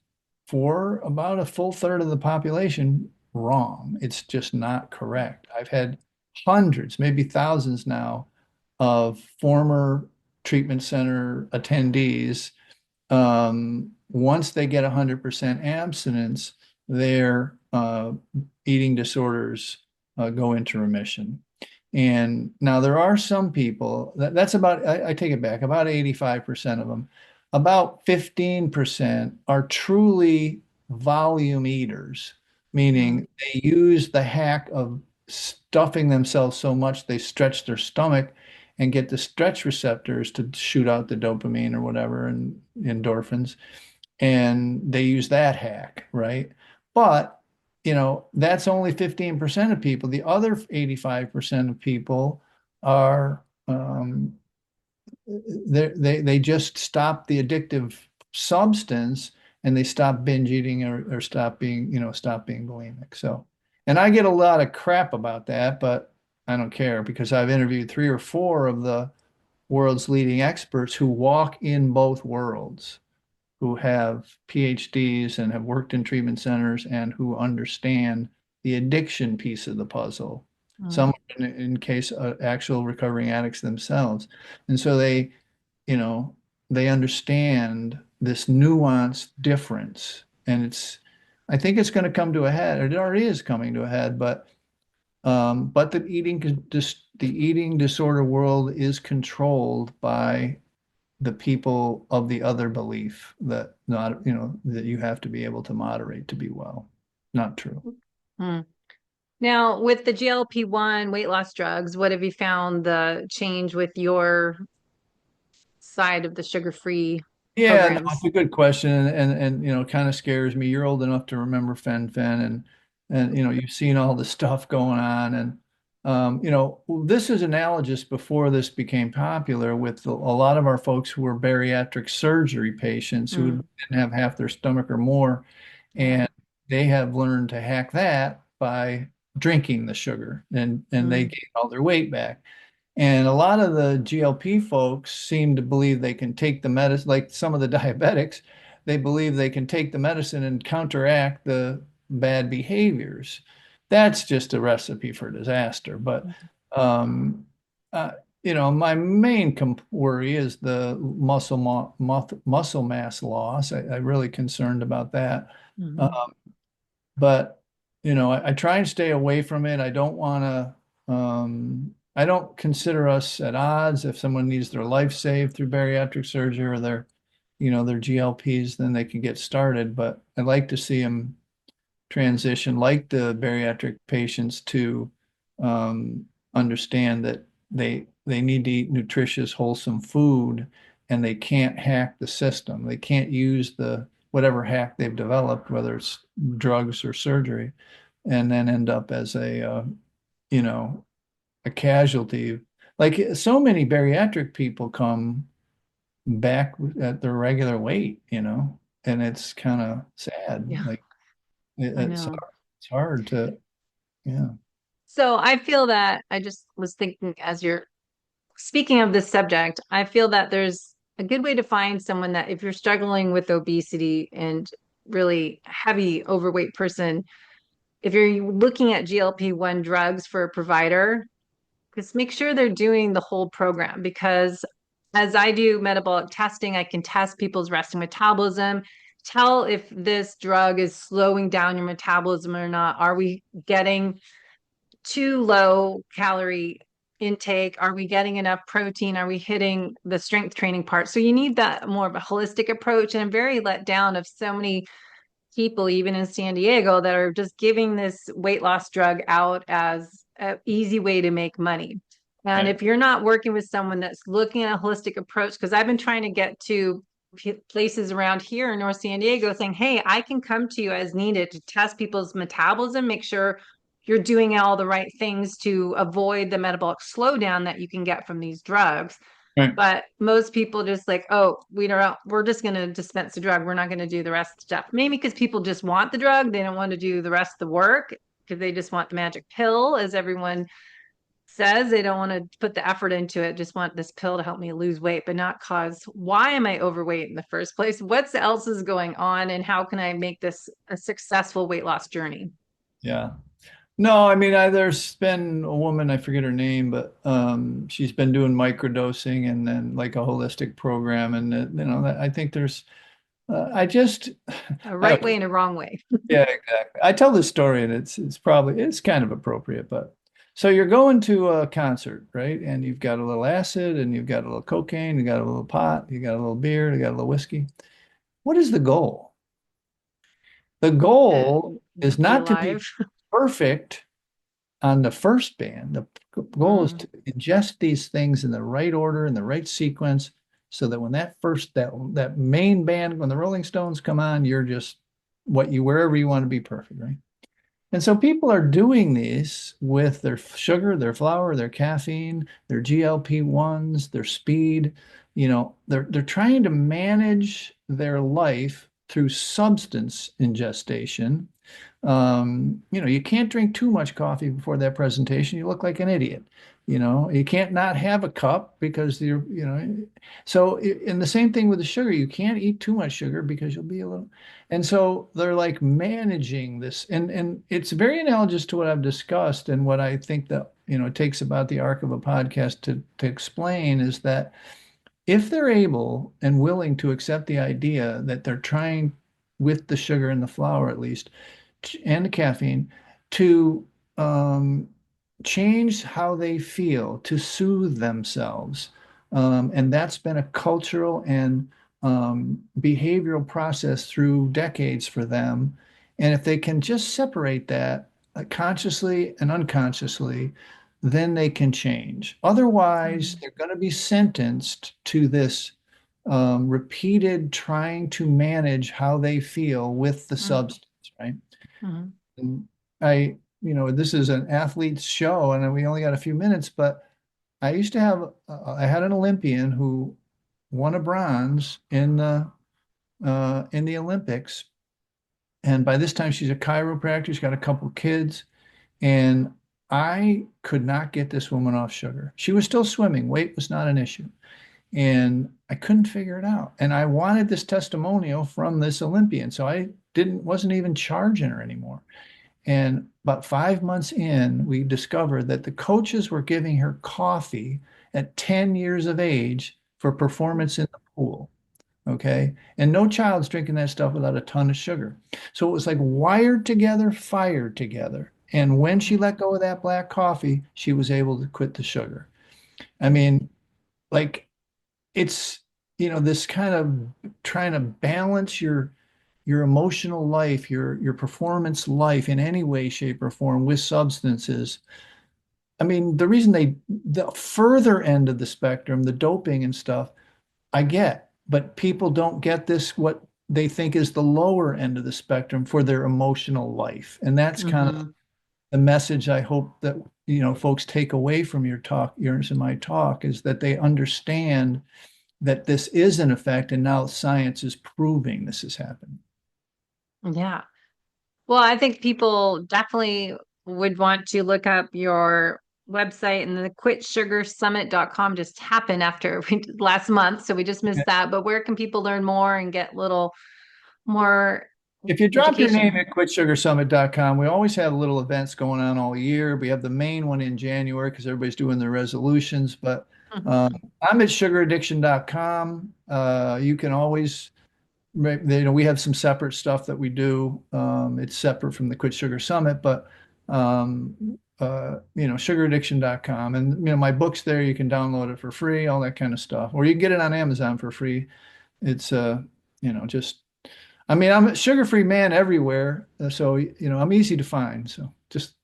for about a full third of the population wrong. It's just not correct. I've had hundreds, maybe thousands now of former treatment center attendees. Once they get 100% abstinence, their eating disorders go into remission. And now there are some people that's about, I take it back, about 85% of them. About 15% are truly volume eaters, Mm. meaning they use the hack of stuffing themselves so much they stretch their stomach and get the stretch receptors to shoot out the dopamine or whatever and endorphins. And they use that hack, right? But, that's only 15% of people. The other 85% of people are, they just stop the addictive substance and they stop binge eating or stop being bulimic. So, and I get a lot of crap about that, but I don't care because I've interviewed three or four of the world's leading experts who walk in both worlds, who have PhDs and have worked in treatment centers and who understand the addiction piece of the puzzle. Mm. Some in case actual recovering addicts themselves. And so you know, they understand this nuanced difference. And I think it's going to come to a head. It already is coming to a head, but the eating disorder world is controlled by the people of the other belief that not, that you have to be able to moderate to be well. Not true. Mm. Now, with the GLP-1 weight loss drugs, what have you found the change with your side of the sugar-free Yeah, no, it's programs? a good question, and kind of scares me. You're old enough to remember fen and you've seen all the stuff going on, and this is analogous before this became popular with a lot of our folks who were bariatric surgery patients who Mm, didn't have half their stomach or more, yeah. and they have learned to hack that by drinking the sugar, and they Mm, gain all their weight back. And a lot of the GLP folks seem to believe they can take the medicine, like some of the diabetics, they believe they can take the medicine and counteract the bad behaviors. That's just a recipe for disaster. But, um, uh, my main worry is the muscle mass loss. I'm really concerned about that. Uh, mhm. but I try and stay away from it. I don't want to I don't consider us at odds. If someone needs their life saved through bariatric surgery or their GLPs, then they can get started. But I'd like to see them transition, like the bariatric patients, to um, understand that they need to eat nutritious, wholesome food, and they can't hack the system. They can't use the whatever hack they've developed, whether it's drugs or surgery, and then end up as you know, a casualty. Like so many bariatric people come back at their regular weight, and it's kind of sad. Yeah, Like I it's know. hard. It's hard to, yeah. So I feel that I just was thinking as you're speaking of this subject, I feel that there's a good way to find someone that if you're struggling with obesity and really heavy overweight person, if you're looking at GLP-1 drugs for a provider, just make sure they're doing the whole program because as I do metabolic testing, I can test people's resting metabolism, tell if this drug is slowing down your metabolism or not. Are we getting too low calorie intake? Are we getting enough protein? Are we hitting the strength training part? So you need that more of a holistic approach. And I'm very let down of so many people, even in San Diego, that are just giving this weight loss drug out as an easy way to make money. And Right. if you're not working with someone that's looking at a holistic approach, because I've been trying to get to places around here in North San Diego saying, hey, I can come to you as needed to test people's metabolism, make sure you're doing all the right things to avoid the metabolic slowdown that you can get from these drugs. Right. But most people just like, oh, we're just going to dispense the drug. We're not going to do the rest of the stuff. Maybe because people just want the drug. They don't want to do the rest of the work because they just want the magic pill, as everyone says. They don't want to put the effort into it, just want this pill to help me lose weight, but not cause why am I overweight in the first place? What else is going on? And how can I make this a successful weight loss journey? Yeah. No, I mean, there's been a woman, I forget her name, but she's been doing microdosing and then like a holistic program. And, I think I just, A I right don't, way and a wrong way. yeah, exactly. I tell this story and it's kind of appropriate, but so you're going to a concert, right? And you've got a little acid and you've got a little cocaine, you got a little pot, you got a little beer, you got a little whiskey. What is the goal? The To goal is be not to alive. be perfect on the first band. The goal is Mm. to ingest these things in the right order, in the right sequence, so that when that main band, when the Rolling Stones come on, you're just wherever you want to be perfect, right? And so people are doing these with their sugar, their flour, their caffeine, their GLP-1s, their speed. They're trying to manage their life through substance ingestion. You can't drink too much coffee before that presentation. You look like an idiot. You can't not have a cup because so and the same thing with the sugar. You can't eat too much sugar because you'll be a little, and so they're like managing this, and it's very analogous to what I've discussed and what I think that, it takes about the arc of a podcast to explain is that if they're able and willing to accept the idea that they're trying with the sugar and the flour at least and the caffeine to um, change how they feel, to soothe themselves. And that's been a cultural and behavioral process through decades for them. And if they can just separate that consciously and unconsciously, then they can change. Otherwise, Mm, they're going to be sentenced to this repeated trying to manage how they feel with the mm, substance, right? mm, And this is an athlete's show, and we only got a few minutes, but I used to have, I had an Olympian who won a bronze in the Olympics, and by this time she's a chiropractor. She's got a couple of kids, and I could not get this woman off sugar. She was still swimming. Weight was not an issue. And I couldn't figure it out. And I wanted this testimonial from this Olympian. So I wasn't even charging her anymore. And about 5 months in, we discovered that the coaches were giving her coffee at 10 years of age for performance in the pool. Okay. And no child's drinking that stuff without a ton of sugar. So it was like wired together, fired together. And when she let go of that black coffee, she was able to quit the sugar. I mean, like it's, this kind of trying to balance your emotional life, your performance life in any way, shape, or form with substances. I mean, the further end of the spectrum, the doping and stuff, I get, but people don't get this, what they think is the lower end of the spectrum for their emotional life. And that's kind of mhm. the message I hope that, folks take away from yours and my talk, is that they understand that this is an effect, and now science is proving this is happening. Yeah. Well, I think people definitely would want to look up your website, and the quitsugarsummit.com just happened after last month. So we just missed that. But where can people learn more and get little more If you drop your name education? at quitsugarsummit.com, we always have little events going on all year. We have the main one in January because everybody's doing their resolutions. But um, Mhm. I'm at sugaraddiction.com. You can always, we have some separate stuff that we do. It's separate from the Quit Sugar Summit, but sugaraddiction.com. And my book's there. You can download it for free, all that kind of stuff, or you can get it on Amazon for free. It's just I'm a sugar-free man everywhere, so I'm easy to find. So just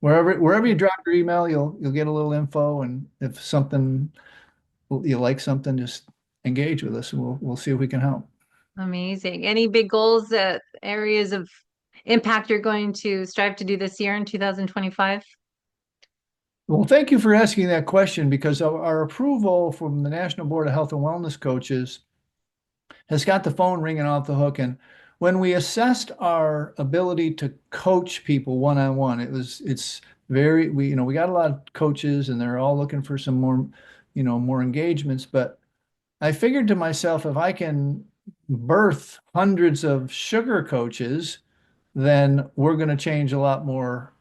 wherever you drop your email, you'll get a little info, and if something you like something, just engage with us, and we'll see if we can help. Amazing. Any big goals, areas of impact you're going to strive to do this year in 2025? Well, thank you for asking that question, because our approval from the National Board of Health and Wellness Coaches has got the phone ringing off the hook. And when we assessed our ability to coach people one-on-one, it's very, we got a lot of coaches, and they're all looking for some more engagements. But I figured to myself, if I can birth hundreds of sugar coaches, then we're going to change a lot more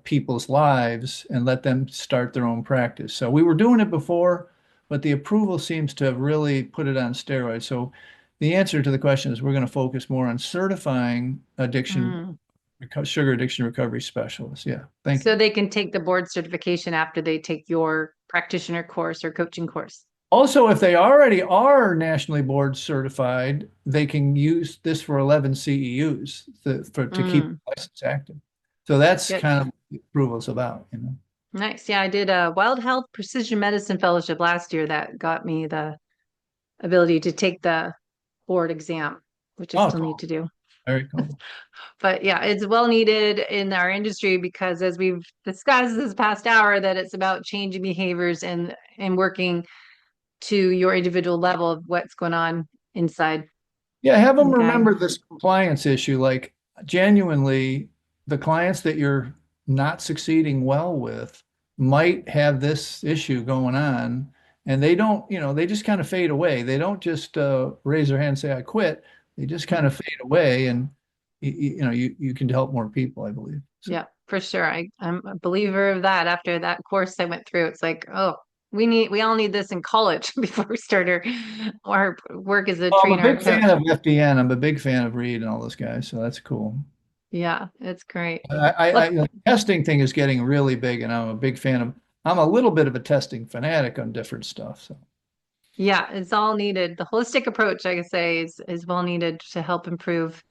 people's lives and let them start their own practice. So we were doing it before, but the approval seems to have really put it on steroids. So the answer to the question is we're going to focus more on certifying Mm. sugar addiction recovery specialists. Yeah, thank So you. they can take the board certification after they take your practitioner course or coaching course. Also, if they already are nationally board certified, they can use this for 11 CEUs to keep Mm. the license active. So that's Good. kind of what the approval is about. Nice. Yeah, I did a Wild Health Precision Medicine Fellowship last year that got me the ability to take the board exam, which I Oh, still need cool. to do. Very cool. But yeah, it's well needed in our industry because as we've discussed this past hour, that it's about changing behaviors and working to your individual level of what's going on inside. Yeah, have them Okay. remember this compliance issue. Like, genuinely, the clients that you're not succeeding well with might have this issue going on, and they don't, they just kind of fade away. They don't just raise their hand and say, I quit. They just kind of fade away, and you can help more people, I believe. So, Yeah, for sure. I'm a believer of that. After that course I went through, it's like, oh, we all need this in college before we start our work as a well, I'm a trainer or big fan coach. of FDN. I'm a big fan of Reed and all those guys, so that's cool. Yeah, it's great. Look, The testing thing is getting really big, and I'm a big fan of. I'm a little bit of a testing fanatic on different stuff. So, yeah, it's all needed. The holistic approach, I could say, is well needed to help improve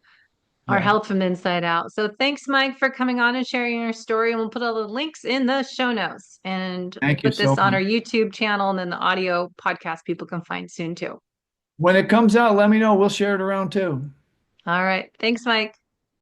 our Yeah. health from the inside out. So thanks, Mike, for coming on and sharing your story. And we'll put all the links in the show notes. And we'll Thank you put so this on our much. YouTube channel and then the audio podcast people can find soon too. When it comes out, let me know. We'll share it around too. All right. Thanks, Mike.